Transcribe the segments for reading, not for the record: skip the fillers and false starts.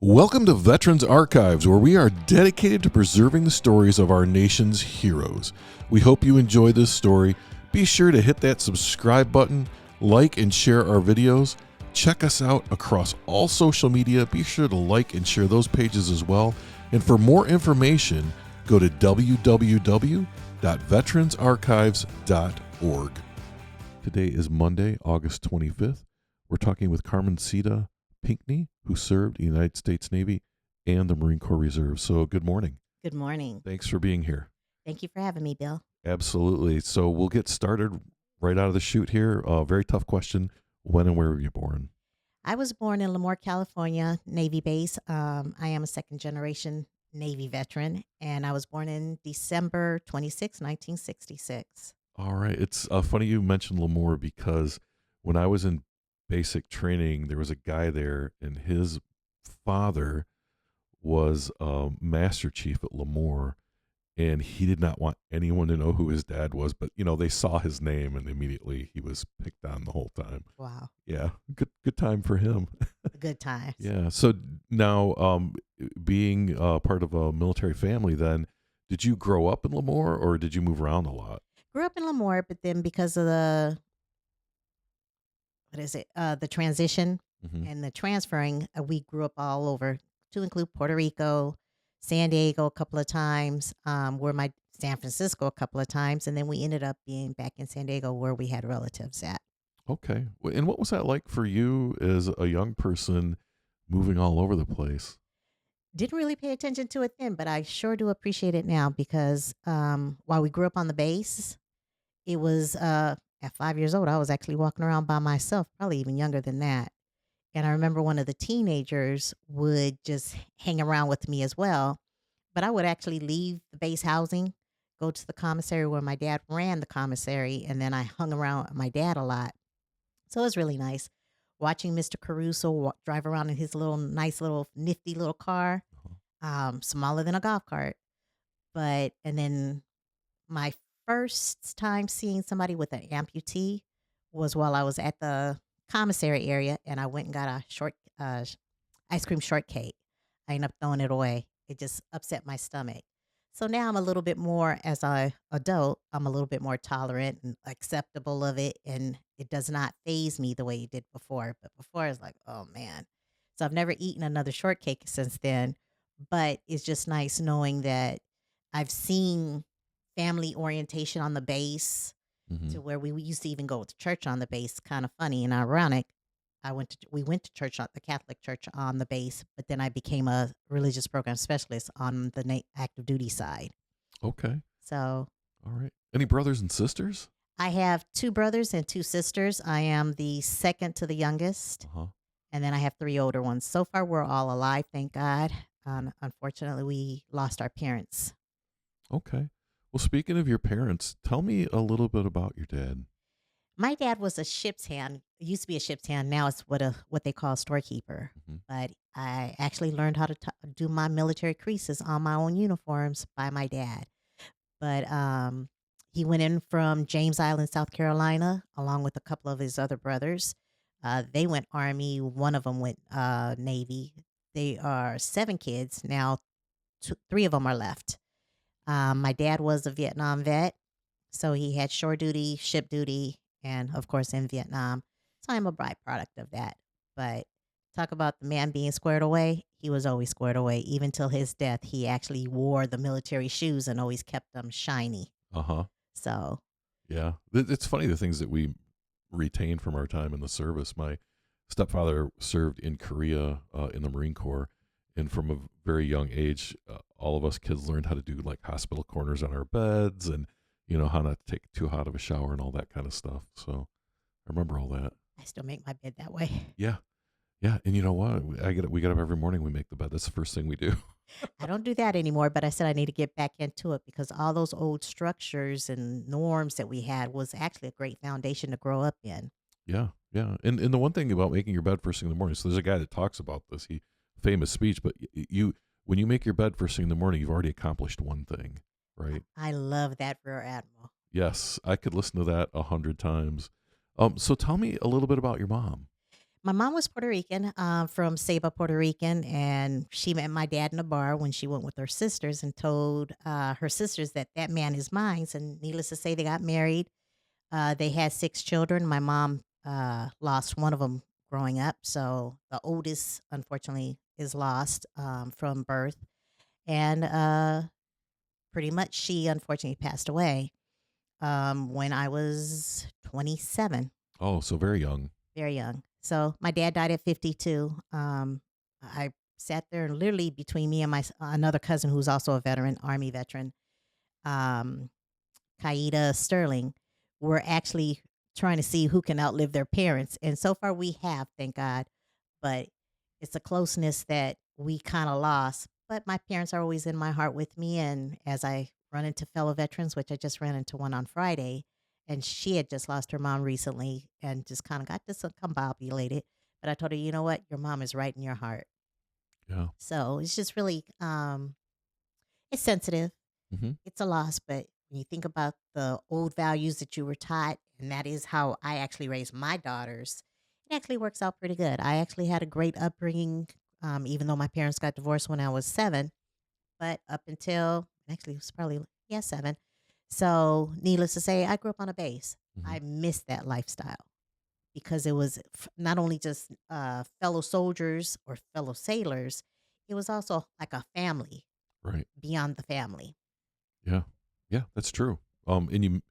Welcome to Veterans Archives, where we are dedicated to preserving the stories of our nation's heroes. We hope you enjoy this story. Be sure to hit that subscribe button, like and share our videos. Check us out across all social media. Be sure to like and share those pages as well. And for more information, go to www.veteransarchives.org. Today is Monday, August 25th. We're talking with Carmencita Pinckney, who served in the United States Navy and the Marine Corps Reserve. So good morning. Good morning. Thanks for being here. Thank you for having me, Bill. Absolutely. So we'll get started right out of the chute here. Very tough question. When and where were you born? I was born in Lemoore, California, Navy base. I am a second generation Navy veteran, and I was born in December 26, 1966. All right. It's funny you mentioned Lemoore because when I was in basic training, there was a guy there, and his father was Master Chief at Lemoore, and he did not want anyone to know who his dad was. But they saw his name, and immediately he was picked on the whole time. Wow. Yeah, good time for him. Good times. Yeah. So now, being part of a military family, then did you grow up in Lemoore, or did you move around a lot? Grew up in Lemoore, but then because of the transition Mm-hmm. and the transferring, we grew up all over, to include Puerto Rico, San Diego a couple of times, San Francisco a couple of times, and then we ended up being back in San Diego where we had relatives at. Okay. And what was that like for you as a young person moving all over the place? Didn't really pay attention to it then, but I sure do appreciate it now because while we grew up on the base, it was at 5 years old, I was actually walking around by myself, probably even younger than that. And I remember one of the teenagers would just hang around with me as well. But I would actually leave the base housing, go to the commissary where my dad ran the commissary, and then I hung around with my dad a lot. So it was really nice watching Mr. Caruso drive around in his nice little nifty little car, smaller than a golf cart. And then my first time seeing somebody with an amputee was while I was at the commissary area, and I went and got a ice cream shortcake. I ended up throwing it away. It just upset my stomach. So now I'm a little bit more, as an adult, I'm a little bit more tolerant and acceptable of it, and it does not faze me the way it did before. But before, I was like, oh man. So I've never eaten another shortcake since then, but it's just nice knowing that I've seen family orientation on the base Mm-hmm. to where we used to even go to church on the base. Kind of funny and ironic. We went to church, the Catholic church on the base, but then I became a religious program specialist on the active duty side. Okay. So All right. Any brothers and sisters? I have 2 brothers and 2 sisters. I am the second to the youngest, Uh-huh. and then I have 3 older ones. So far, we're all alive, thank God. Unfortunately, we lost our parents. Okay. Well, speaking of your parents, tell me a little bit about your dad. My dad was a ship's hand. Used to be a ship's hand. Now it's what they call storekeeper. Mm-hmm. But I actually learned how to do my military creases on my own uniforms by my dad. But he went in from James Island, South Carolina, along with a couple of his other brothers. They went Army. One of them went Navy. They are 7 kids now. 3 of them are left. My dad was a Vietnam vet, so he had shore duty, ship duty, and of course in Vietnam. So I'm a byproduct of that. But talk about the man being squared away. He was always squared away. Even till his death, he actually wore the military shoes and always kept them shiny. Uh-huh. So Yeah. It's funny the things that we retain from our time in the service. My stepfather served in Korea in the Marine Corps. And from a very young age, all of us kids learned how to do like hospital corners on our beds and, how not to take too hot of a shower and all that kind of stuff. So I remember all that. I still make my bed that way. Yeah. Yeah. And you know what? We get up every morning, we make the bed. That's the first thing we do. I don't do that anymore, but I said I need to get back into it because all those old structures and norms that we had was actually a great foundation to grow up in. Yeah. Yeah. And the one thing about making your bed first thing in the morning, so there's a guy that talks about this, famous speech, but when you make your bed first thing in the morning, you've already accomplished one thing, right? I love that, Rear Admiral. Yes, I could listen to that 100 times. So tell me a little bit about your mom. My mom was Puerto Rican, from Ceiba, Puerto Rican, and she met my dad in a bar when she went with her sisters and told her sisters that that man is mine. And needless to say, they got married. They had 6 children. My mom lost one of them growing up, so the oldest, unfortunately, is lost from birth, and pretty much she unfortunately passed away when I was 27. Oh, so very young. Very young. So my dad died at 52. I sat there and literally between me and another cousin who's also a veteran, Army veteran, um, Kaida Sterling, we're actually trying to see who can outlive their parents. And so far we have, thank God. But it's a closeness that we kind of lost. But my parents are always in my heart with me. And as I run into fellow veterans, which I just ran into one on Friday, and she had just lost her mom recently and just kind of got discombobulated. But I told her, you know what? Your mom is right in your heart. Yeah. So it's just really, it's sensitive. Hmm. It's a loss, but when you think about the old values that you were taught, and that is how I actually raised my daughters, it actually works out pretty good. I actually had a great upbringing, even though my parents got divorced when I was 7, but up until actually it was probably, yeah, 7. So, needless to say, I grew up on a base. Hmm. I missed that lifestyle because it was not only just fellow soldiers or fellow sailors, it was also like a family Right. beyond the family. Yeah. Yeah, that's true. And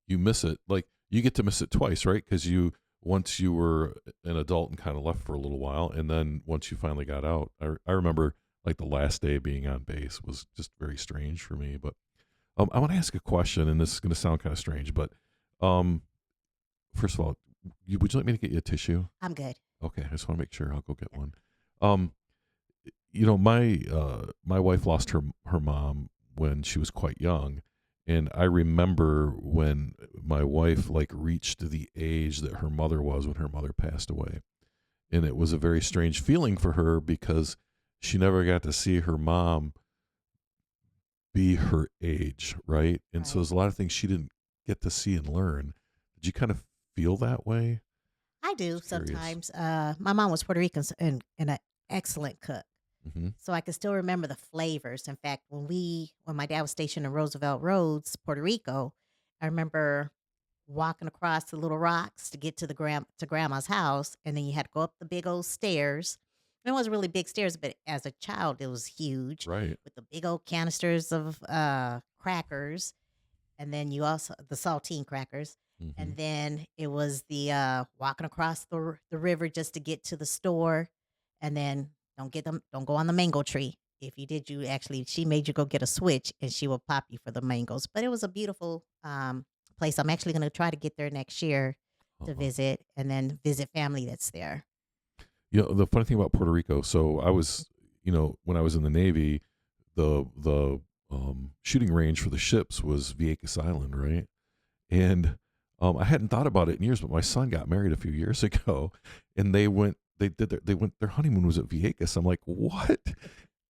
you miss it. Like you get to miss it twice, right? Because you once you were an adult and kind of left for a little while, and then once you finally got out, I remember like the last day being on base was just very strange for me. But I want to ask a question, and this is going to sound kind of strange, but um, first of all, would you like me to get you a tissue? I'm good. Okay, I just want to make sure. I'll go get one. Um, my wife lost her mom when she was quite young, and I remember when my wife like reached the age that her mother was when her mother passed away, and it was a very strange feeling for her because she never got to see her mom be her age, right? And so Right. there's a lot of things she didn't get to see and learn. Did you kind of feel that way? I do Just curious. sometimes. My mom was Puerto Rican and an excellent cook. Mm-hmm. So I can still remember the flavors. In fact, when my dad was stationed in Roosevelt Roads, Puerto Rico, I remember walking across the little rocks to get to to grandma's house, and then you had to go up the big old stairs. And it wasn't really big stairs, but as a child, it was huge Right. with the big old canisters of crackers, and then you also the saltine crackers, Mm-hmm. and then it was the walking across the river just to get to the store, and then don't go on the mango tree. If you did, you actually she made you go get a switch, and she will pop you for the mangoes. But it was a beautiful place. I'm actually going to try to get there next year to Uh-huh. visit, and then visit family that's there. The funny thing about Puerto Rico, so I was, when I was in the Navy, the shooting range for the ships was Vieques Island, right? And I hadn't thought about it in years, but my son got married a few years ago, and their honeymoon was at Vieques. I'm like, what?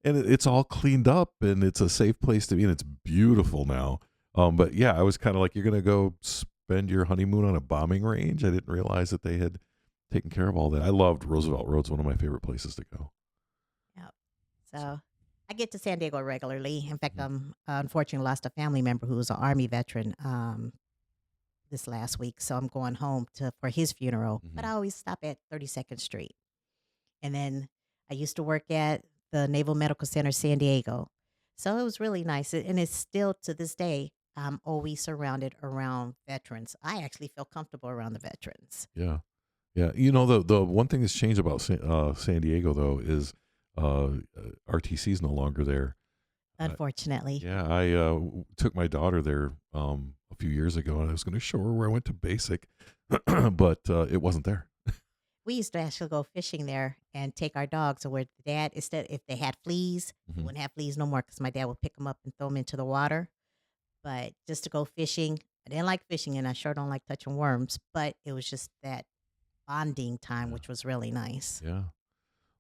And it's all cleaned up, and it's a safe place to be, and it's beautiful now. But yeah, I was kind of like, you're gonna go spend your honeymoon on a bombing range. I didn't realize that they had taken care of all that. I loved Roosevelt Road's one of my favorite places to go. Yep. So, So I get to San Diego regularly. In fact, mhm. I'm unfortunately lost a family member who was an Army veteran this last week, so I'm going home to for his funeral. But Mhm. I always stop at 32nd Street, and then I used to work at the Naval Medical Center, San Diego, so it was really nice, and it's still to this day. I'm always surrounded around veterans. I actually feel comfortable around the veterans. Yeah, yeah. The one thing that's changed about San Diego though is RTC is no longer there. Uh, Unfortunately, yeah, I took my daughter there a few years ago, and I was going to show her where I went to basic, but it wasn't there. we used to actually go fishing there and take our dogs. So where the dad instead, if they had fleas, they Hmm. wouldn't have fleas no more because my dad would pick them up and throw them into the water. But just to go fishing, I didn't like fishing, and I sure don't like touching worms. But it was just that bonding time, Yeah, which was really nice. yeah.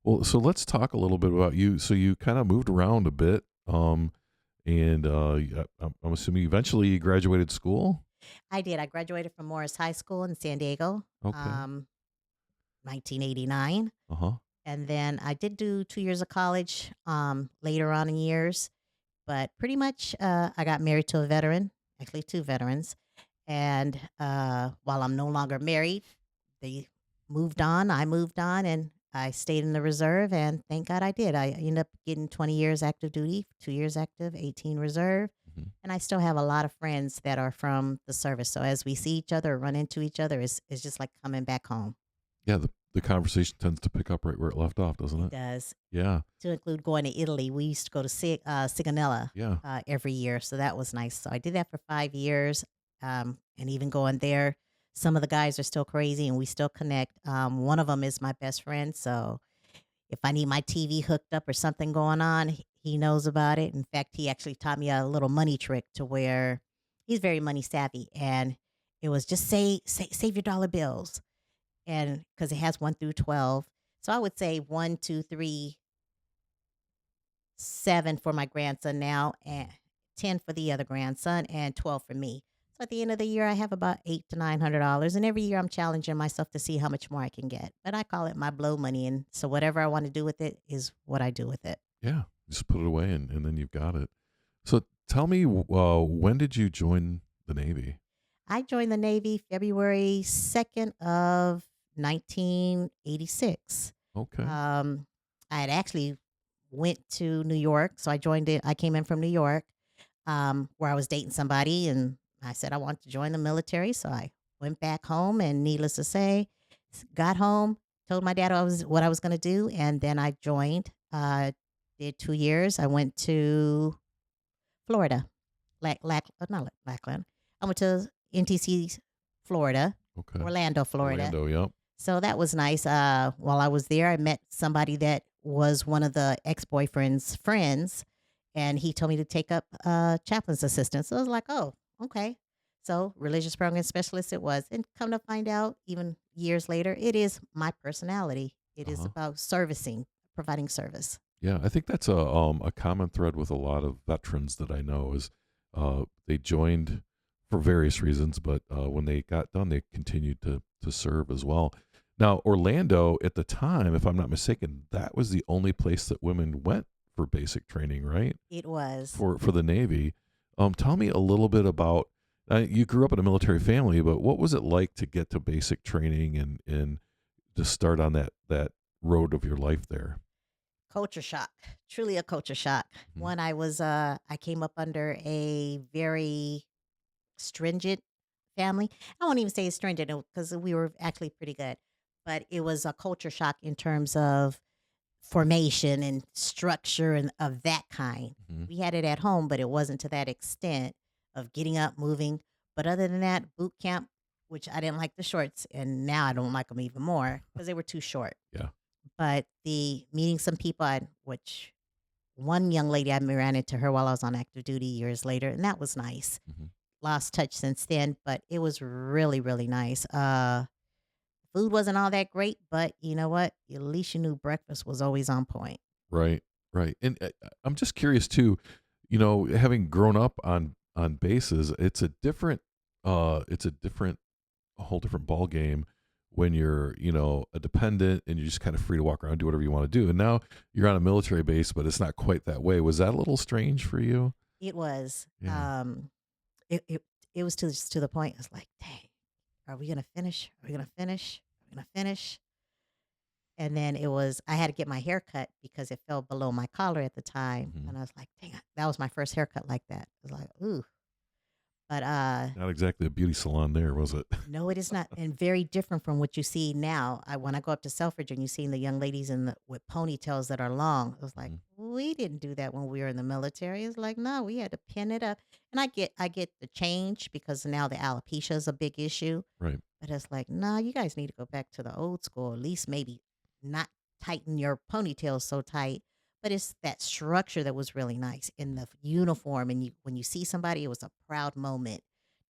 Well, so let's talk a little bit about you. So you kind of moved around a bit, and I'm assuming eventually you graduated school. I did. I graduated from Morris High School in San Diego. Okay. 1989. Uh huh. And then I did do 2 years of college later on in years, but pretty much I got married to a veteran, actually two veterans. And while I'm no longer married, they moved on, I moved on, and I stayed in the reserve. And thank God I did. I ended up getting 20 years active duty, 2 years active, 18 reserve. Hmm. And I still have a lot of friends that are from the service. So as we see each other, run into each other, it's just like coming back home. Yeah, the conversation tends to pick up right where it left off, doesn't It it? does. Yeah. To include going to Italy, we used to go to Sigonella Yeah. every year. So that was nice. So I did that for 5 years. And even going there, some of the guys are still crazy and we still connect. One of them is my best friend. So if I need my TV hooked up or something going on, he knows about it. In fact, he actually taught me a little money trick to where he's very money savvy. And it was just save your dollar bills. And because it has 1 through 12. So I would say 1, 2, 3, 7 for my grandson now, and 10 for the other grandson, and 12 for me. So at the end of the year, I have about $800 to $900, and every year I'm challenging myself to see how much more I can get. But I call it my blow money, and so whatever I want to do with it is what I do with it. Yeah. Just put it away and then you've got it. So tell me, when did you join the Navy? I joined the Navy February 2nd of 1986. Okay. I had actually went to New York, so I joined it. I came in from New York, where I was dating somebody, and I said I wanted to join the military. So I went back home, and needless to say, got home, told my dad what I was going to do, and then I joined. Did 2 years. I went to Florida, not Lackland. I went to NTC, Florida, Okay. Orlando, Florida. Orlando, yep. So that was nice. While I was there, I met somebody that was one of the ex boyfriend's friends, and he told me to take up chaplain's assistant. So I was like, oh, okay. So religious program specialist it was. And come to find out, even years later, it is my personality. It is Uh-huh. about servicing, providing service. Yeah, I think that's a common thread with a lot of veterans that I know is they joined for various reasons, but when they got done, they continued to serve as well. Now, Orlando at the time, if I'm not mistaken, that was the only place that women went for basic training, right? It was. For the Navy. Tell me a little bit about. You grew up in a military family, but what was it like to get to basic training and to start on that road of your life there? Culture shock, truly a culture shock. Mhm. One, I came up under a very stringent family. I won't even say it's stringent because we were actually pretty good, but it was a culture shock in terms of formation and structure and of that kind. Mhm. We had it at home, but it wasn't to that extent of getting up, moving. But other than that, boot camp, which I didn't like the shorts, and now I don't like them even more because they were too short. Yeah. But the meeting some people, which one young lady I ran into her while I was on active duty years later, and that was nice. Mhm. Lost touch since then, but it was really, really nice. Food wasn't all that great, but you know what? At least you knew breakfast was always on point. Right, right. And I'm just curious too, having grown up on bases, it's a different a whole different ball game when you're, a dependent and you're just kind of free to walk around, do whatever you want to do. And now you're on a military base, but it's not quite that way. Was that a little strange for you? It was. Yeah. It was to the point. It's like, dang, are we gonna finish? Are we gonna finish? Are we gonna finish? And then it was. I had to get my hair cut because it fell below my collar at the time, Mhm. and I was like, dang, that was my first haircut like that. I was like, ooh. But Not exactly a beauty salon there, was it? no, it is not, and very different from what you see now. When I go up to Selfridge and you see the young ladies with ponytails that are long, it was like Mhm. we didn't do that when we were in the military. It's like no, we had to pin it up. And I get the change because now the alopecia is a big issue. Right. But it's like no, you guys need to go back to the old school. At least maybe not tighten your ponytails so tight. But it's that structure that was really nice in the uniform. And when you see somebody, it was a proud moment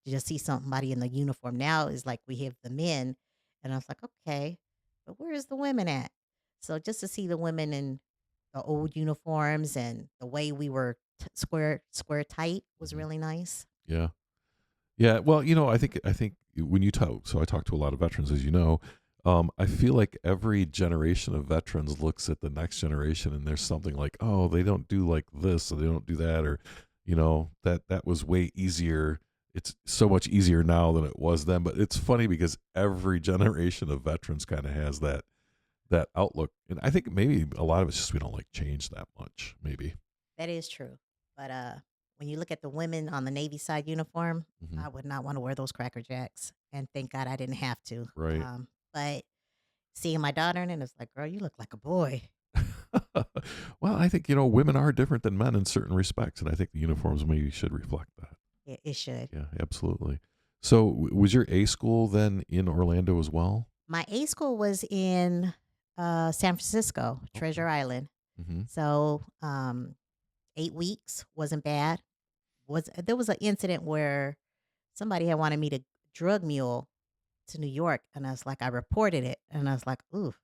to just see somebody in the uniform. Now is like we have the men, and I was like, okay, but where's the women at? So just to see the women in the old uniforms and the way we were square tight was Mhm. really nice. Yeah. Yeah. Well, I think when you talk, so I talk to a lot of veterans, as you know. I feel like every generation of veterans looks at the next generation and there's something like, oh, they don't do like this, or they don't do that, or that was way easier. It's so much easier now than it was then. But it's funny because every generation of veterans kind of has that outlook, and I think maybe a lot of it's just we don't like change that much. Maybe. That is true. But when you look at the women on the Navy side uniform, Hmm. I would not want to wear those Cracker Jacks. And thank God I didn't have to. Right. But seeing my daughter in it, it's like, girl, you look like a boy. Well, I think women are different than men in certain respects, and I think the uniforms maybe should reflect that. It should. Yeah, absolutely. So, was your A school then in Orlando as well? My A school was in San Francisco, Okay. Treasure Island. Hmm. So 8 weeks wasn't bad. There was an incident where somebody had wanted me to drug mule to New York, and I was like, I reported it, and I was like, ooh.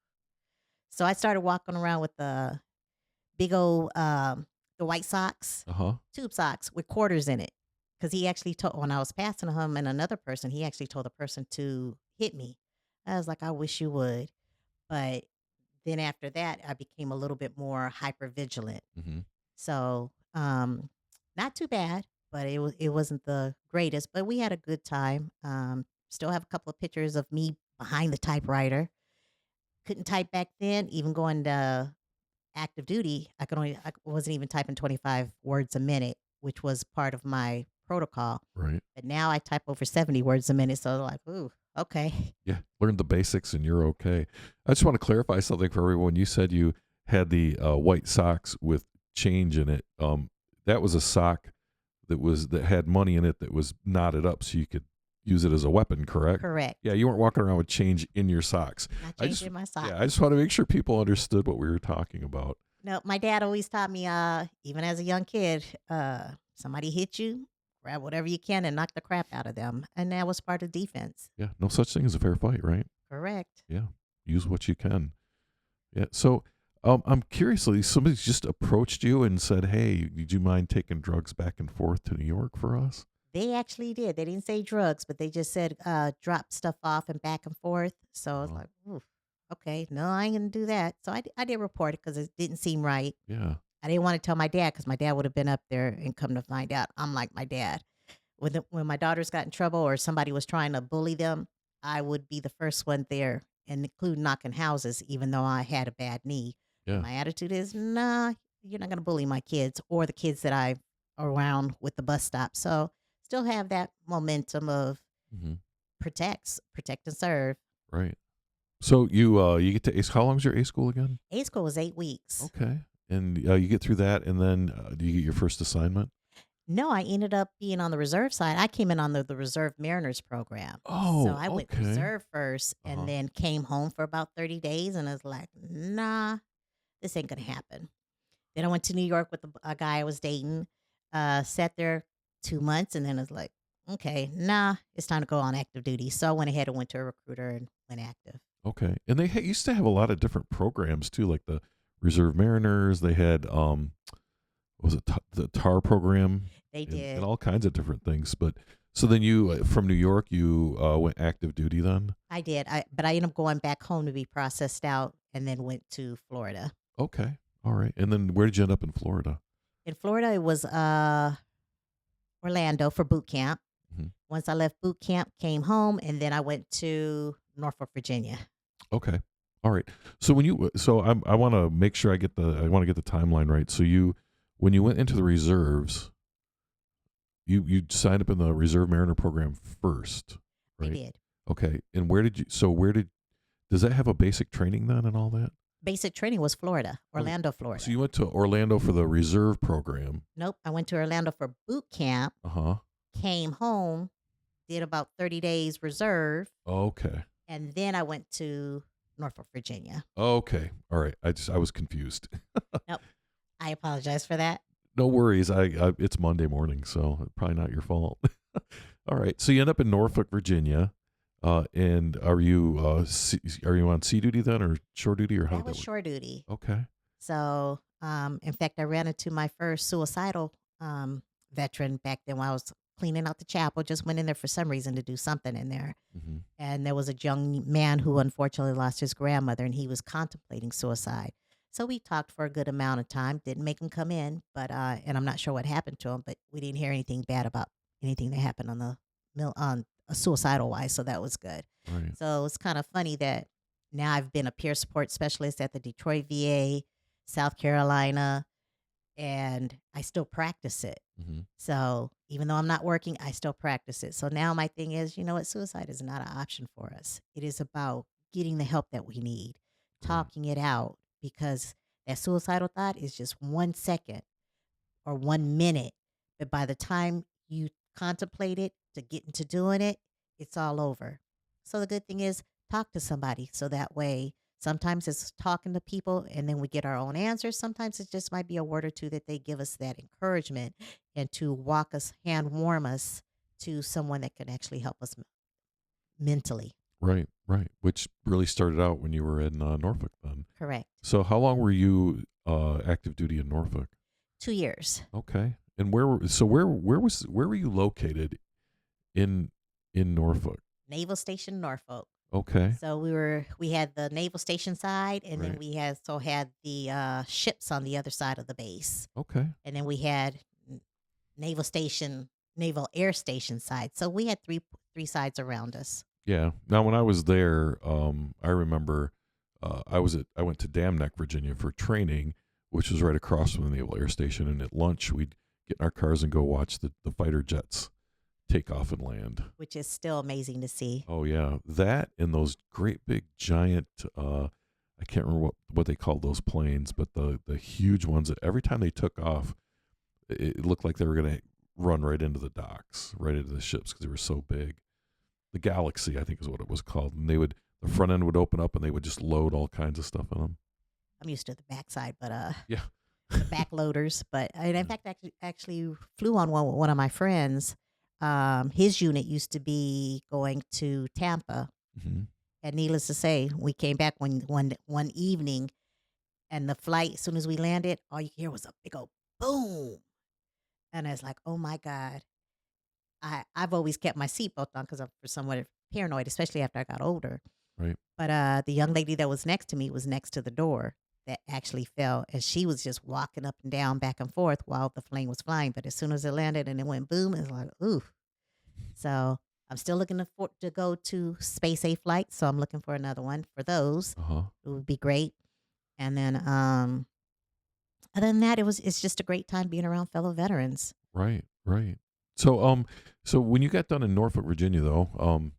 So I started walking around with the big old the white socks, Uh huh. tube socks with quarters in it, because he actually told when I was passing him and another person, he actually told the person to hit me. I was like, I wish you would, but then after that, I became a little bit more hyper vigilant. Hmm. So, not too bad, but it wasn't the greatest, but we had a good time. Still have a couple of pictures of me behind the typewriter. Couldn't type back then, even going to active duty. I wasn't even typing 25 words a minute, which was part of my protocol. Right. But now I type over 70 words a minute, so like, ooh, okay. Yeah. Learn the basics and you're okay. I just want to clarify something for everyone. You said you had the white socks with change in it. That was a sock that had money in it that was knotted up so you could use it as a weapon, correct? Yeah, Correct. you weren't walking around with change in your socks. Not I just changing my yeah, I socks. just want to make sure people understood what we were talking about. No, my dad always taught me, even as a young kid, somebody hit you, grab whatever you can and knock the crap out of them. And that was part of defense. Yeah, no such thing as a fair fight, right? Correct. Yeah, use what you can. Yeah. So, I'm curiously, somebody just approached you and said, "Hey, would you mind taking drugs back and forth to New York for us?" They actually did. They didn't say drugs, but they just said drop stuff off and back and forth. So I was Uh, like, ooh, okay, no, I ain't going to do that. So I did report it because it didn't seem right. yeah. I didn't want to tell my dad because my dad would have been up there and come to find out I'm like my dad. When my daughters got in trouble or somebody was trying to bully them, I would be the first one there and include knocking houses, even though I had a bad knee. But Yeah. my attitude is, nah, you're not going to bully my kids or the kids that I around with the bus stop. So still have that momentum of Hmm. protect and serve. Right. So you get to A. How long's your A school again? A school was 8 weeks. Okay. And you get through that, and then do you get your first assignment? No, I ended up being on the reserve side. I came in on the Reserve Mariners program. So Oh, I went okay. reserve first Uh and huh. then came home for about 30 days and I was like, nah, this ain't going to happen. Then I went to New York with a guy I was dating, sat there 2 months and then I was like, okay, nah, it's time to go on active duty. So I went ahead and went to a recruiter and went active. Okay. And they used to have a lot of different programs too, like the Reserve Mariners. They had what was it the TAR program, They and did. all kinds of different things. But so then you from New York, you went active duty then. I did. But I ended up going back home to be processed out and then went to Florida. Okay. All right. And then where did you end up in Florida? In Florida, it was Orlando for boot camp. Hmm. Once I left boot camp, came home, and then I went to Norfolk, Virginia. Okay. All right. So I want to make sure I want to get the timeline right. So when you went into the reserves, you signed up in the Reserve Mariner program first, I right? did. Okay. And does that have a basic training then and all that? Basic training was Florida, Okay. Orlando, So Florida. you went to Orlando for the reserve program. Nope, I went to Orlando for boot camp, Uh huh. came home, did about 30 days reserve, Okay. and then I went to Norfolk, Virginia. Okay. All right. I was confused. Nope, I apologize for that. No worries. It's Monday morning, so probably not your fault. All right. So you end up in Norfolk, Virginia. And are you on sea duty then, or shore duty, or how That did that was work? shore duty. Okay. So, in fact, I ran into my first suicidal veteran back then when I was cleaning out the chapel, just went in there for some reason to do something in there. Mm-hmm. And there was a young man who unfortunately lost his grandmother, and he was contemplating suicide. So we talked for a good amount of time. Didn't make him come in, but and I'm not sure what happened to him, but we didn't hear anything bad about anything that happened on the mill on a suicidal wise. So that was good. Right. So it's kind of funny that now I've been a peer support specialist at the Detroit VA, South Carolina, and I still practice it. Mm-hmm. So even though I'm not working, I still practice it. So now my thing is, you know what, suicide is not an option for us. It is about getting the help that we need, Right. talking it out, because that suicidal thought is just 1 second or 1 minute. But by the time you contemplate it to get into doing it, it's all over. So the good thing is talk to somebody so that way sometimes it's talking to people and then we get our own answers. Sometimes it just might be a word or two that they give us that encouragement and to walk us, hand warm us to someone that can actually help us mentally. Right. Right. Which really started out when you were in Norfolk then. Correct. So how long were you active duty in Norfolk? 2 years. Okay. And where were you located in Norfolk? Naval Station, Norfolk. Okay. So we had the naval station side, and then Right. we had the ships on the other side of the base, Okay. and then we had naval air station side. So we had three sides around us. Yeah. Now when I was there, I remember I went to Dam Neck, Virginia for training, which was right across from the Naval Air Station, and at lunch we'd get in our cars and go watch the fighter jets take off and land. Which is still amazing to see. Oh yeah, that and those great big giant I can't remember what they called those planes, but the huge ones that every time they took off, it looked like they were going to run right into the docks, right into the ships because they were so big. The Galaxy, I think, is what it was called, and the front end would open up and they would just load all kinds of stuff in them. I'm used to the backside, but Yeah. the back loaders. But in fact, actually flew on one with one of my friends. His unit used to be going to Tampa, Mm-hmm. and needless to say, we came back one evening, and the flight, as soon as we landed, all you could hear was a big old boom, and I was like, "Oh my god!" I've always kept my seatbelt on because I'm for somewhat paranoid, especially after I got older. Right. But the young lady that was next to me was next to the door that actually fell, and she was just walking up and down, back and forth while the plane was flying. But as soon as it landed and it went boom, it's like, ooh. So I'm still looking to go to space A flight. So I'm looking for another one for those. Uh-huh. It would be great. And then other than that, it's just a great time being around fellow veterans. Right. Right. So when you got done in Norfolk, Virginia, though,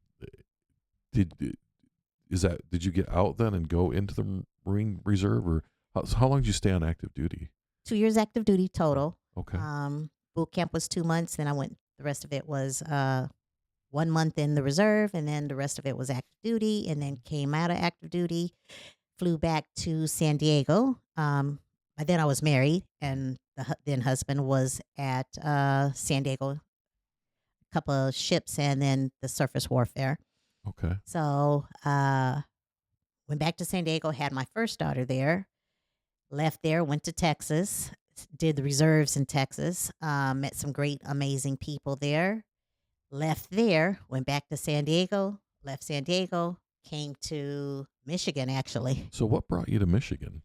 did you get out then and go into the Marine Reserve, or how long did you stay on active duty? 2 years active duty total. Okay. Boot camp was 2 months. Then I went. The rest of it was 1 month in the reserve, and then the rest of it was active duty. And then came out of active duty, flew back to San Diego. By then I was married, and the then husband was at San Diego, a couple of ships, and then the surface warfare. Okay. So went back to San Diego, had my first daughter there, left there, went to Texas, did the reserves in Texas, met some great, amazing people there, left there, went back to San Diego, left San Diego, came to Michigan, actually. So what brought you to Michigan?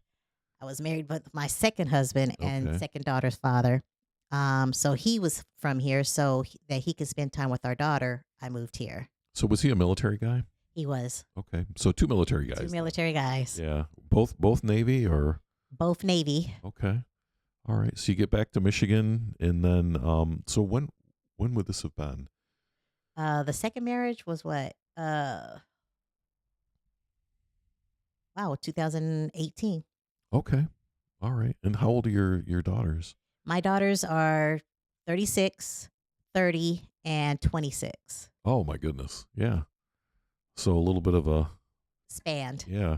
I was married with my second husband and Okay. second daughter's father. So he was from here, so that he could spend time with our daughter, I moved here. So was he a military guy? He was. Okay. So two military guys. Two military guys. Yeah. Both Navy or? Both Navy. Okay. All right. So you get back to Michigan, and then so when would this have been? The second marriage was what? Wow, 2018. Okay. All right. And how old are your daughters? My daughters are 36, 30, and 26. Oh my goodness. Yeah. So a little bit of a Spanned. yeah.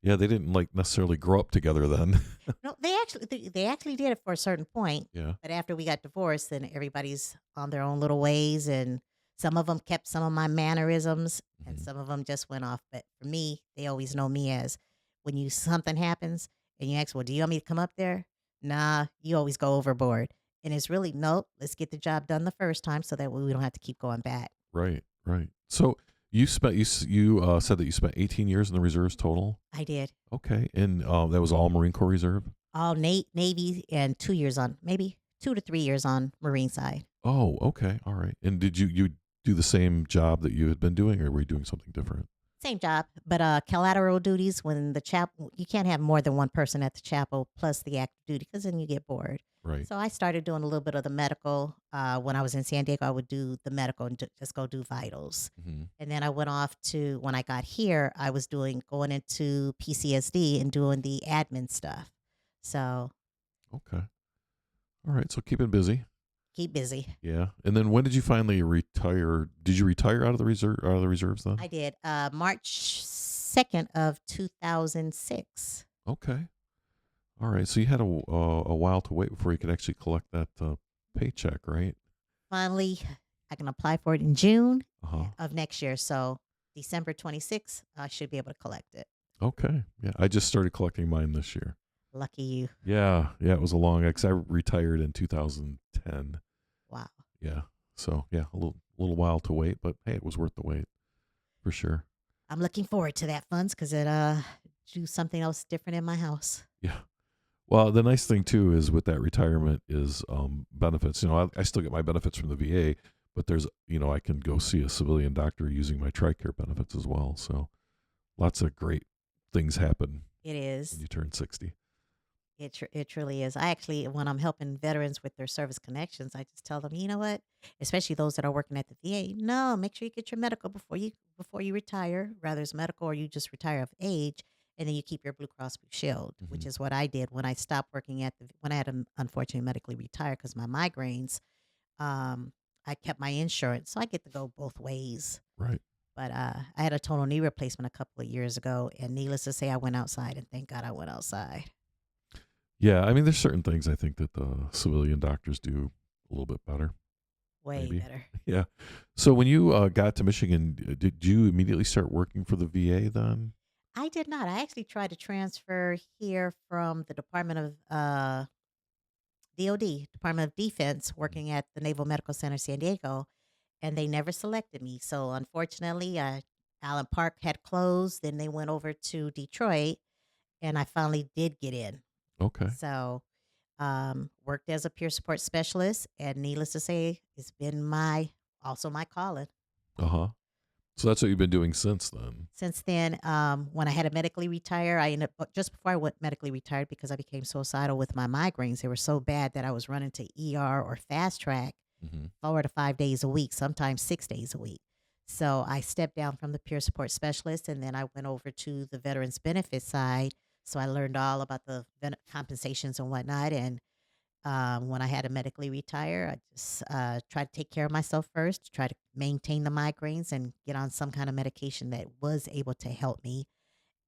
Yeah, they didn't like necessarily grow up together then. No, they actually did it for a certain point. Yeah. But after we got divorced, then everybody's on their own little ways, and some of them kept some of my mannerisms, and Mhm. some of them just went off. But for me, they always know me as when something happens and you ask, "Well, do you want me to come up there?" Nah, you always go overboard. And it's really, nope, let's get the job done the first time so that way we don't have to keep going back. Right, right. So you said that you spent 18 years in the reserves total. I did Okay, and that was all Marine Corps Reserve. all Navy and 2 years on, maybe 2 to 3 years on Marine side. Oh, okay, all right. And did you do the same job that you had been doing, or were you doing something different? Same job, but collateral duties when the chapel, you can't have more than one person at the chapel plus the active duty because then you get bored. Right. So I started doing a little bit of the medical. When I was in San Diego, I would do the medical and just go do vitals. Hmm. And then I went off to, when I got here, I was going into PCSD and doing the admin stuff. So Okay. All right. So keeping busy. keep busy. Yeah. And then when did you finally retire? Did you retire out of the reserves then? I did March 2nd of 2006. Okay. All right. So you had a while to wait before you could actually collect that paycheck, right? Finally, I can apply for it in June Uh huh. of next year. So December 26th, I should be able to collect it. Okay. Yeah. I just started collecting mine this year. Lucky you. Yeah. Yeah. It was a long, because I retired in 2010. Wow. Yeah. So yeah, a little while to wait, but hey, it was worth the wait for sure. I'm looking forward to that funds because it do something else different in my house. Yeah. Well, the nice thing too is with that retirement is benefits. I still get my benefits from the VA, but there's I can go see a civilian doctor using my TRICARE benefits as well. So lots of great things happen It when is. you turn 60. It truly is. I actually, when I'm helping veterans with their service connections, I just tell them, you know what, especially those that are working at the VA, no, make sure you get your medical before you retire, rather it's medical or you just retire of age, and then you keep your Blue Cross Blue Shield, which Hmm. is what I did when I stopped working when I had to unfortunately medically retire because my migraines. Um, I kept my insurance, so I get to go both ways. Right. But I had a total knee replacement a couple of years ago, and needless to say, I went outside, and thank God I went outside. Yeah. I mean, there's certain things I think that the civilian doctors do a little bit better. Way Maybe. better. Yeah. So when you got to Michigan, did you immediately start working for the VA then? I did not. I actually tried to transfer here from the Department of DOD, Department of Defense, Mhm. working at the Naval Medical Center San Diego, and they never selected me. So unfortunately, Allen Park had closed. Then they went over to Detroit, and I finally did get in. Okay. So worked as a peer support specialist, and needless to say, it's been also my calling. Uh huh. So that's what you've been doing since then. Since then, when I had to medically retire, I ended up just before I went medically retired because I became suicidal with my migraines. They were so bad that I was running to ER or fast track Hmm. 4 to 5 days a week, sometimes 6 days a week. So I stepped down from the peer support specialist, and then I went over to the veterans benefit side. So I learned all about the compensations and whatnot. And when I had to medically retire, I just tried to take care of myself first, try to maintain the migraines and get on some kind of medication that was able to help me.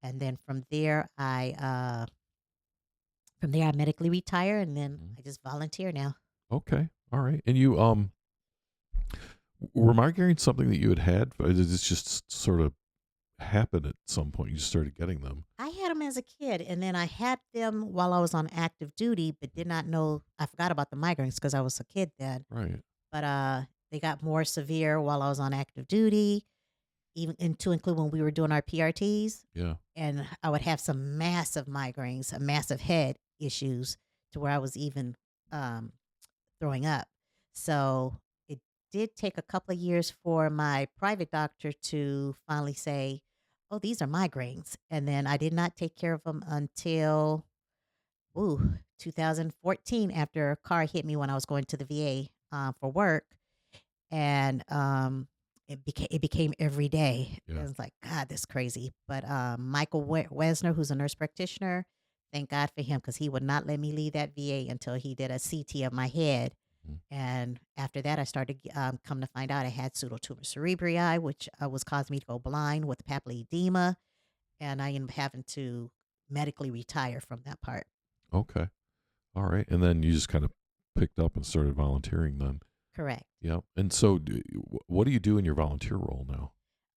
And then from there I medically retire, and then Mhm. I just volunteer now. Okay. All right. And you were migraines something that you had? Or did this just sort of happen at some point? You just started getting them. I had them as a kid, and then I had them while I was on active duty, but did not know. I forgot about the migraines because I was a kid then. Right. But they got more severe while I was on active duty, even and to include when we were doing our PRTs. Yeah. And I would have some massive migraines, a massive head issues to where I was even um, throwing up. So it did take a couple of years for my private doctor to finally say, "Oh, these are migraines," and then I did not take care of them until 2014 after a car hit me when I was going to the VA for work, and it became every day. It Yeah. was like, God, this crazy. But Michael Wesner, who's a nurse practitioner, thank God for him because he would not let me leave that VA until he did a CT of my head. Mhm. And after that, I started come to find out I had pseudotumor cerebri, which was causing me to go blind with papilledema, and I ended up having to medically retire from that part. Okay. All right. And then you just kind of picked up and started volunteering then. Correct. Yeah. And so what do you do in your volunteer role now?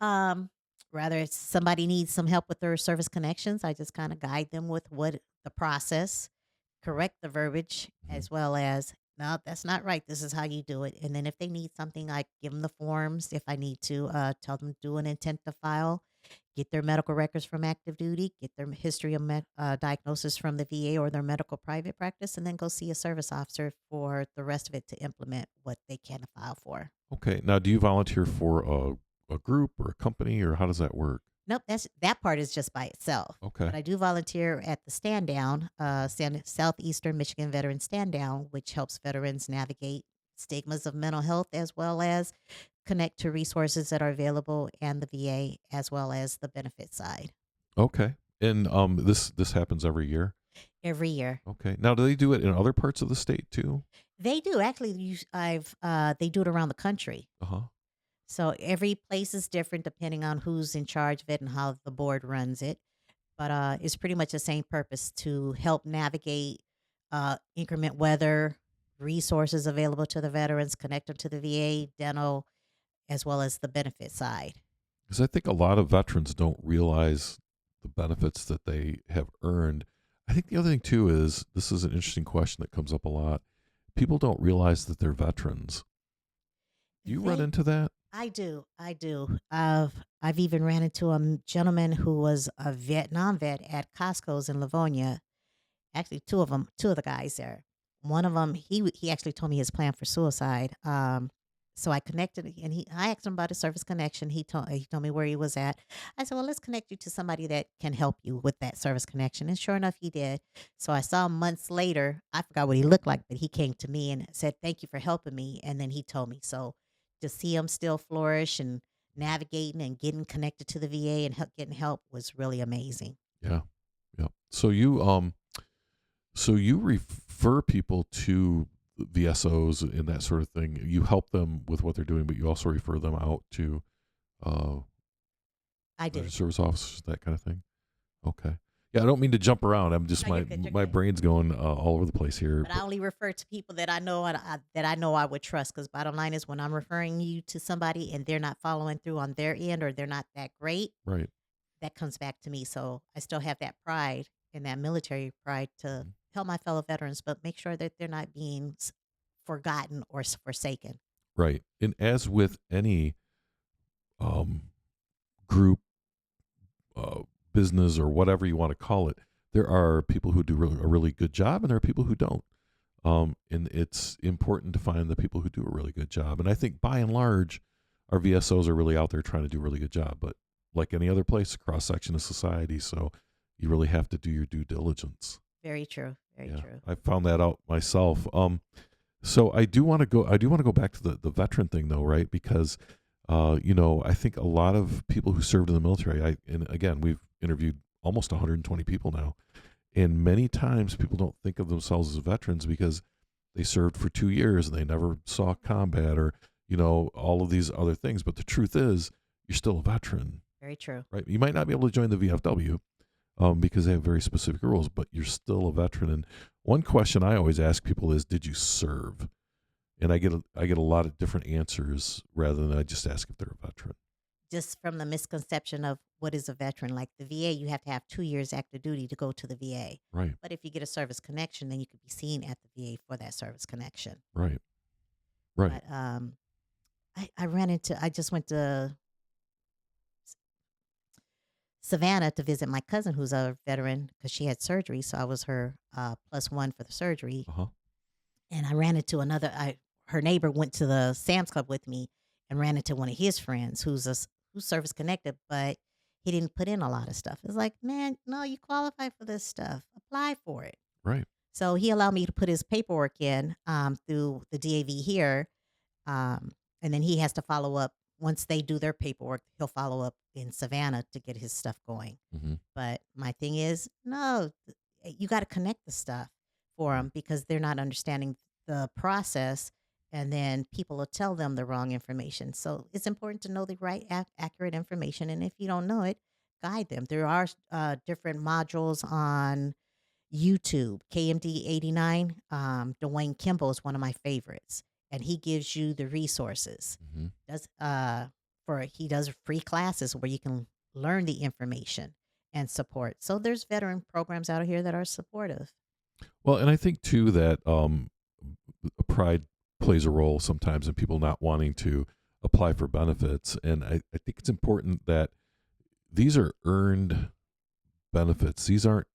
Um, Rather, if somebody needs some help with their service connections, I just kind of guide them with what the process, correct the verbiage, Hmm. as well as no, that's not right. This is how you do it. And then if they need something, I give them the forms. If I need to, tell them to do an intent to file, get their medical records from active duty, get their history of diagnosis from the VA or their medical private practice, and then go see a service officer for the rest of it to implement what they can file for. Okay. Now, do you volunteer for a group or a company, or how does that work? Nope, that part is just by itself. Okay. But I do volunteer at the Stand Down, Southeastern Michigan Veteran Stand Down, which helps veterans navigate stigmas of mental health as well as connect to resources that are available and the VA as well as the benefit side Okay. And this happens every year. every year. Okay. Now, do they do it in other parts of the state too? They do actually. They do it around the country. Uh huh. So every place is different depending on who's in charge of it and how the board runs it. But it's pretty much the same purpose to help navigate increment weather, resources available to the veterans, connect them to the VA, dental, as well as the benefit side. Because I think a lot of veterans don't realize the benefits that they have earned. I think the other thing too is this is an interesting question that comes up a lot. People don't realize that they're veterans. Do you run They, into that? I do, I do. I've even ran into a gentleman who was a Vietnam vet at Costco's in Livonia. Actually, two of them, two of the guys there. One of them, he actually told me his plan for suicide. So I connected, and I asked him about his service connection. He told me where he was at. I said, well, let's connect you to somebody that can help you with that service connection. And sure enough, he did. So I saw him months later. I forgot what he looked like, but he came to me and said, thank you for helping me. And then he told me. So to see him still flourish and navigating and getting connected to the VA and getting help was really amazing. Yeah. Yeah. So you refer people to VSOs and that sort of thing. You help them with what they're doing, but you also refer them out to uh, I do. service officers, that kind of thing. Okay. Yeah, I don't mean to jump around. I'm just No, my you're good. You're my good. brain's going all over the place here. But I only refer to people that I know that I know I would trust. Because bottom line is, when I'm referring you to somebody and they're not following through on their end or they're not that great, Right. that comes back to me. So I still have that pride and that military pride to Mhm. help my fellow veterans, but make sure that they're not being forgotten or forsaken. Right. And as with any um, group, uh, business, or whatever you want to call it, there are people who do a really good job, and there are people who don't. And it's important to find the people who do a really good job. And I think by and large, our VSOs are really out there trying to do a really good job. But like any other place, cross section of society, so you really have to do your due diligence. Very true. Very Yeah, true. I found that out myself. So I do want to go. I do want to go back to the veteran thing, though, right? Because, I think a lot of people who served in the military. And again, we've interviewed almost 120 people now, and many times people don't think of themselves as veterans because they served for 2 years and they never saw combat, or all of these other things. But the truth is, you're still a veteran, Very true. right? You might not be able to join the VFW, because they have very specific rules, but you're still a veteran. And one question I always ask people is, "Did you serve?" And I get a lot of different answers rather than I just ask if they're a veteran. Just from the misconception of what is a veteran, like the VA, you have to have 2 years active duty to go to the VA. Right, But if you get a service connection, then you could be seen at the VA for that service connection. right, right. But I just went to Savannah to visit my cousin who's a veteran because she had surgery. So I was her plus one for the surgery. Uh huh. And I ran into her neighbor went to the Sam's Club with me and ran into one of his friends who's service connected, but he didn't put in a lot of stuff. It's like, man, no, you qualify for this stuff. Apply for it. Right. So he allowed me to put his paperwork in through the DAV here. And then he has to follow up. Once they do their paperwork, he'll follow up in Savannah to get his stuff going. Mm-hmm. But my thing is, no, you got to connect the stuff for them because they're not understanding the process. And then people will tell them the wrong information. So it's important to know the right, accurate information. And if you don't know it, guide them. There are different modules on YouTube. KMD 89. Dwayne Kimball is one of my favorites, and he gives you the resources. Mm-hmm. He does free classes where you can learn the information and support. So there's veteran programs out here that are supportive. Well, and I think too that pride plays a role sometimes in people not wanting to apply for benefits. And I think it's important that these are earned benefits. These aren't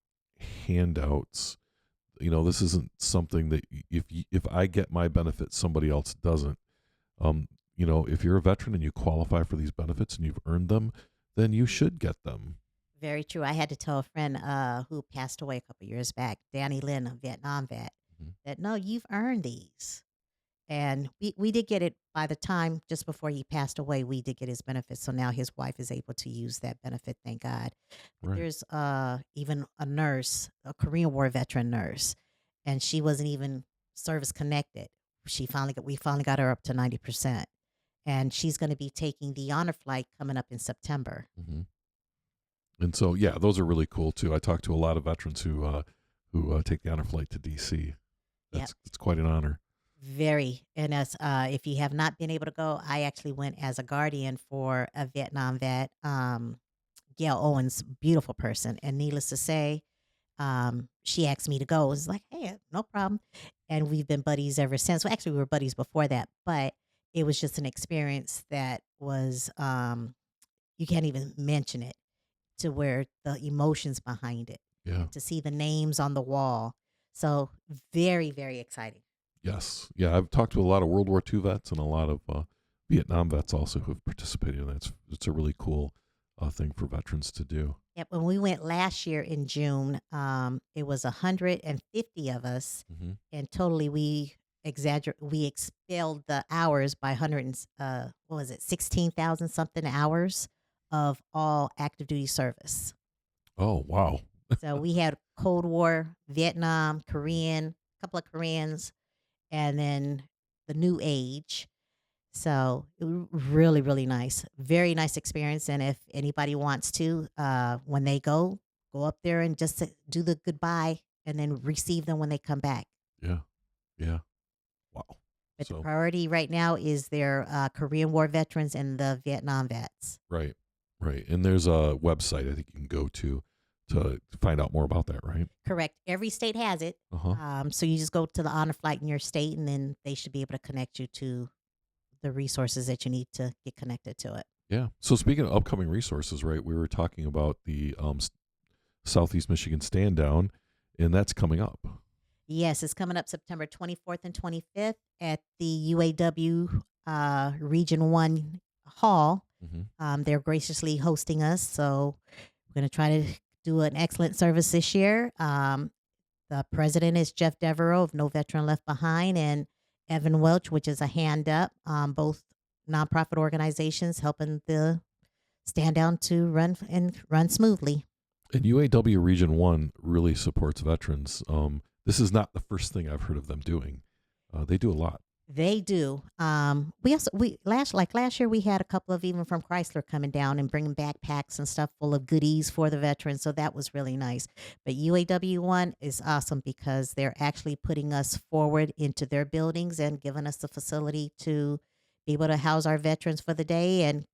handouts. This isn't something that if I get my benefits, somebody else doesn't. If you're a veteran and you qualify for these benefits and you've earned them, then you should get them. Very true. I had to tell a friend who passed away a couple years back, Danny Lynn, a Vietnam vet, Mhm. that no, you've earned these. And we did get it by the time just before he passed away, we did get his benefits. So now his wife is able to use that benefit, thank God. But Right. there's even a nurse, a Korean War veteran nurse, and she wasn't even service connected. We finally got her up to 90%. And she's going to be taking the honor flight coming up in September. hmm And so, yeah, those are really cool too. I talked to a lot of veterans who take the honor flight to DC. Yep. It's quite an honor. Very. And as if you have not been able to go, I actually went as a guardian for a Vietnam vet, Gail Owens, beautiful person. And needless to say, she asked me to go. It was like, hey, no problem. And we've been buddies ever since. Well, actually, we were buddies before that, but it was just an experience that was, you can't even mention it, to where the emotions behind it, Yeah. and to see the names on the wall. So very, very exciting. Yes. Yeah. I've talked to a lot of World War II vets and a lot of Vietnam vets also who have participated in that. It's a really cool thing for veterans to do. Yep. When we went last year in June, it was 150 of us, Mm-hmm. and totally we expelled the hours by 100 what was it, 16,000 something hours of all active duty service. Oh, wow. So we had Cold War, Vietnam, Korean, a couple of Koreans, and then the new age. So really, really nice. Very nice experience. And if anybody wants to, when they go up there and just do the goodbye and then receive them when they come back. Yeah. Yeah. Wow. But the So, priority right now is their Korean War veterans and the Vietnam vets. right. Right. And there's a website I think you can go to find out more about that, right? Correct. Every state has it. Uh-huh. So you just go to the honor flight in your state, and then they should be able to connect you to the resources that you need to get connected to it. Yeah. So speaking of upcoming resources, right, we were talking about the Southeast Michigan stand down, and that's coming up. Yes, it's coming up September 24th and 25th at the UAW Region 1 Hall. Mm-hmm. They're graciously hosting us, so we're going to try to do an excellent service this year. The president is Jeff Devereaux of No Veteran Left Behind, and Evan Welch, which is a hand up, both nonprofit organizations helping the stand down to run smoothly. And UAW Region 1 really supports veterans. This is not the first thing I've heard of them doing. They do a lot. They do. We last year we had a couple of even from Chrysler coming down and bringing backpacks and stuff full of goodies for the veterans. So that was really nice. But UAW one is awesome because they're actually putting us forward into their buildings and giving us the facility to be able to house our veterans for the day and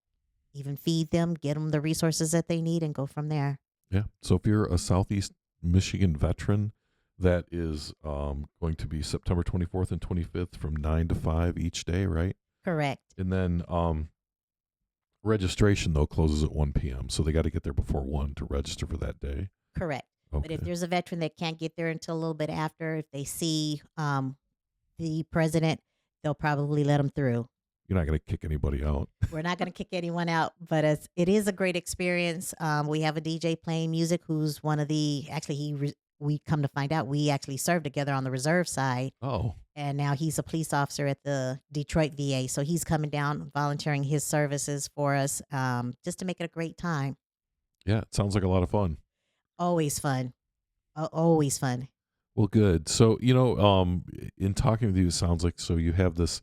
even feed them, get them the resources that they need, and go from there. Yeah. So if you're a Southeast Michigan veteran, that is going to be September 24th and 25th from 9 to 5 each day, right? Correct. And then registration, though, closes at 1 p.m. So they got to get there before 1 to register for that day. Correct. Okay. But if there's a veteran that can't get there until a little bit after, if they see the president, they'll probably let them through. You're not going to kick anybody out. We're not going to kick anyone out, but it is a great experience. We have a DJ playing music who's one of the, actually, we come to find out we actually served together on the reserve side. Oh. And now he's a police officer at the Detroit VA. So he's coming down, volunteering his services for us just to make it a great time. Yeah, it sounds like a lot of fun. Always fun. Always fun. Well, good. So, in talking with you, it sounds like so you have this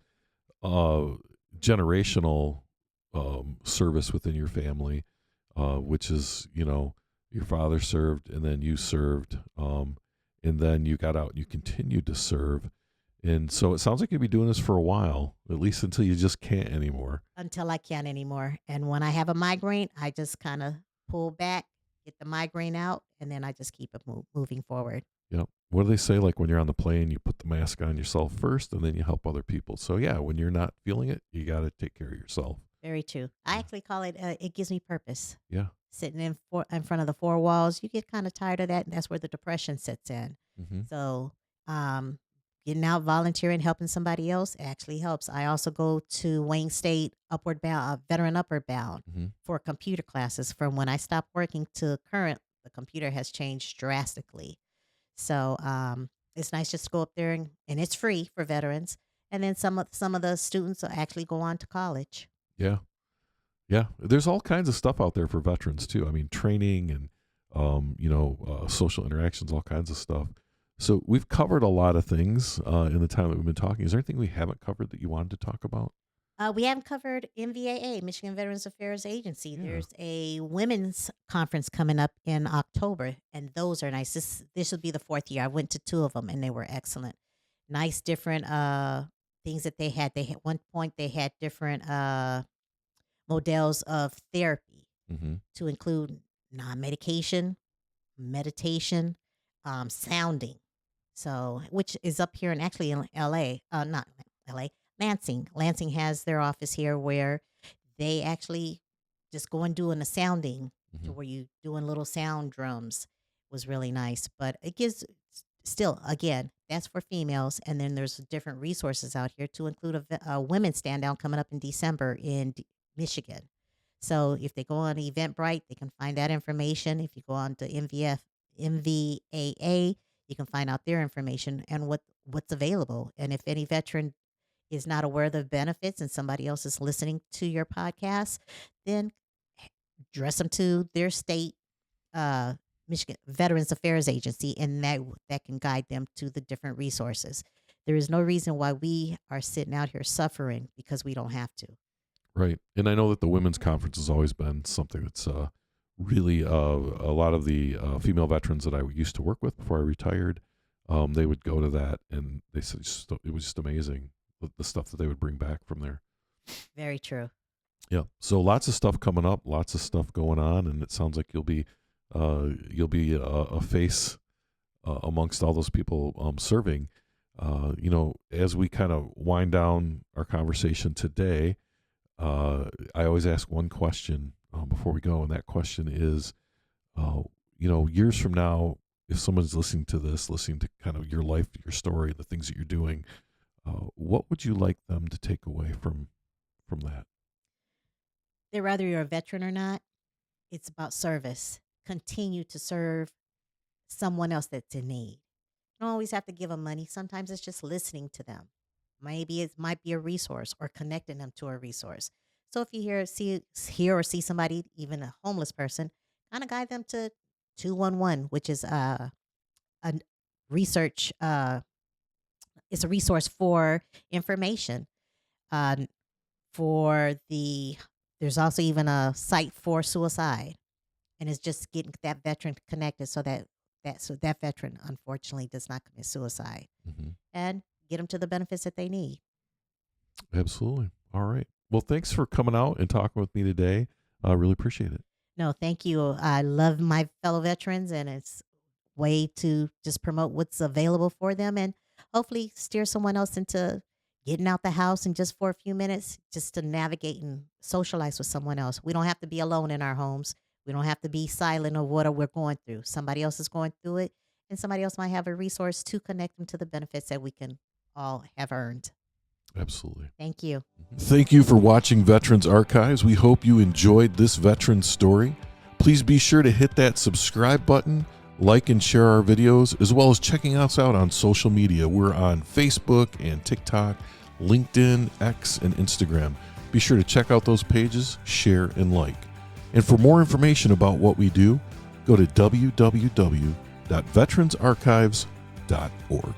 generational service within your family, which is, your father served and then you served, and then you got out and you continued to serve. And so it sounds like you'll be doing this for a while, at least until you just can't anymore. Until I can't anymore. And when I have a migraine, I just kind of pull back, get the migraine out, and then I just keep it moving forward. Yep. what do they say? Like when you're on the plane, you put the mask on yourself first and then you help other people. So yeah, when you're not feeling it, you got to take care of yourself. Very true. I actually call it, it gives me purpose. Yeah. Sitting in front of the four walls, you get kind of tired of that, and that's where the depression sets in. Mm-hmm. So, um, getting out, volunteering, helping somebody else actually helps. I also go to Wayne State Upward Bound, Veteran Upward Bound Mm-hmm. for computer classes. From when I stopped working to current, the computer has changed drastically. So, it's nice just to go up there, and it's free for veterans. And then some of the students will actually go on to college. Yeah. Yeah. There's all kinds of stuff out there for veterans too. I mean, training and, social interactions, all kinds of stuff. So we've covered a lot of things in the time that we've been talking. Is there anything we haven't covered that you wanted to talk about? We haven't covered MVAA, Michigan Veterans Affairs Agency. Yeah. There's a women's conference coming up in October, and those are nice. This will be the fourth year. I went to two of them, and they were excellent. Nice, different things that they had. One point they had different models of therapy Mm-hmm. to include non-medication, meditation, sounding. So, which is up here and actually in LA, not LA, Lansing. Lansing has their office here where they actually just go and doing a sounding Mm-hmm. to where you doing little sound drums was really nice. But it gives still again that's for females, and then there's different resources out here to include a women's stand down coming up in December in Michigan. So if they go on Eventbrite, they can find that information. If you go on to MVAA, you can find out their information and what's available. And if any veteran is not aware of the benefits and somebody else is listening to your podcast, then dress them to their state Michigan Veterans Affairs Agency, and that can guide them to the different resources. There is no reason why we are sitting out here suffering because we don't have to. Right. And I know that the women's conference has always been something that's really a lot of the female veterans that I used to work with before I retired, they would go to that, and they said it was just amazing, the stuff that they would bring back from there. Very true. Yeah. So lots of stuff coming up, lots of stuff going on, and it sounds like you'll be a face amongst all those people serving. As we kind of wind down our conversation today, I always ask one question before we go, and that question is, years from now, if someone's listening to kind of your life, your story, the things that you're doing, what would you like them to take away from that? That whether you're a veteran or not, it's about service. Continue to serve someone else that's in need. You don't always have to give them money. Sometimes it's just listening to them. Maybe it might be a resource or connecting them to a resource. So if you hear or see somebody, even a homeless person, kind of guide them to 211, which is a research. It's a resource for information. Uh, there's also even a site for suicide, and it's just getting that veteran connected so that veteran unfortunately does not commit suicide, Mm-hmm. and get them to the benefits that they need. Absolutely. All right. Well, thanks for coming out and talking with me today. I really appreciate it. No, thank you. I love my fellow veterans, and it's a way to just promote what's available for them and hopefully steer someone else into getting out the house and just for a few minutes, just to navigate and socialize with someone else. We don't have to be alone in our homes. We don't have to be silent of what we're going through. Somebody else is going through it, and somebody else might have a resource to connect them to the benefits that we can all have earned. Absolutely. Thank you. Thank you for watching Veterans Archives. We hope you enjoyed this veteran story. Please be sure to hit that subscribe button, like and share our videos, as well as checking us out on social media. We're on Facebook and TikTok, LinkedIn, X, and Instagram. Be sure to check out those pages, share, and like. And for more information about what we do, go to www.veteransarchives.org.